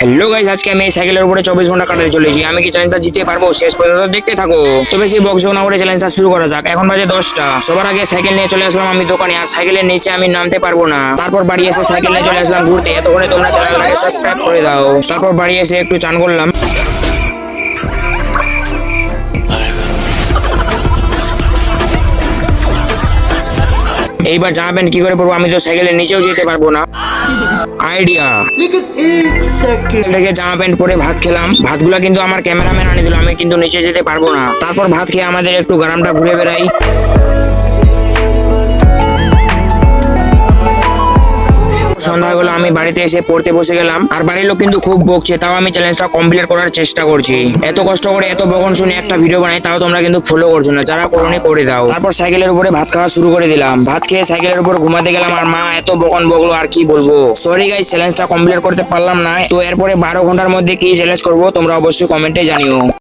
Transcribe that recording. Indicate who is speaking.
Speaker 1: Hello guys, আজকে আমি এই সাইকেলের উপরে 24 ঘন্টা কাটাতে চলেছি। আমি কি চ্যালেঞ্জটা জিতে পারবো? শেষ পর্যন্ত দেখতে থাকো। তো বেশি বকঝক না করে চ্যালেঞ্জটা শুরু করা যাক। এখন বাজে 10টা। সবার আগে সাইকেল নিয়ে চলে আসলাম আমি দোকানে, আর সাইকেলের নিচে আমি নামতে পারবো না। তারপর বাড়ি এসে সাইকেল নিয়ে চলে আসলাম ঘুরতে। এতক্ষণে তোমরা চ্যানেলটাকে সাবস্ক্রাইব করে দাও। তারপর বাড়ি এসে একটু চান করলাম। এইবার জামা প্যান্ট কি করে পরবো? আমি তো সাইকেলের নিচেও যেতে পারবো না। আইডিয়া, রেখে জামা প্যান্ট পরে ভাত খেলাম। ভাতগুলা কিন্তু আমার ক্যামেরাম্যান আনি দিল, আমি কিন্তু নিচে যেতে পারবো না। তারপর ভাত খেয়ে আমাদের একটু গ্রামটা ঘুরে বেড়াই। সন্ধ্যা হলো, আমি বাড়িতে এসে পড়তে বসে গেলাম। আর বাড়ির লোক কিন্তু খুব বকছে, তাও আমি চ্যালেঞ্জটা কমপ্লিট করার চেষ্টা করছি। এত কষ্ট করে এত বকন শুনে একটা ভিডিও বানাই, তাও তোমরা কিন্তু ফলো করছো না। যারা করোনি করে দাও। তারপর সাইকেলের উপরে ভাত খাওয়া শুরু করে দিলাম। ভাত খেয়ে সাইকেলের উপর ঘুমাতে গেলাম, আর মা এত বকন বকলো আর কি বলবো। সরি গাইস, চ্যালেঞ্জটা কমপ্লিট করতে পারলাম না। তো এরপরে 12 ঘন্টার মধ্যে কি চ্যালেঞ্জ করবো তোমরা অবশ্যই কমেন্টে জানিও।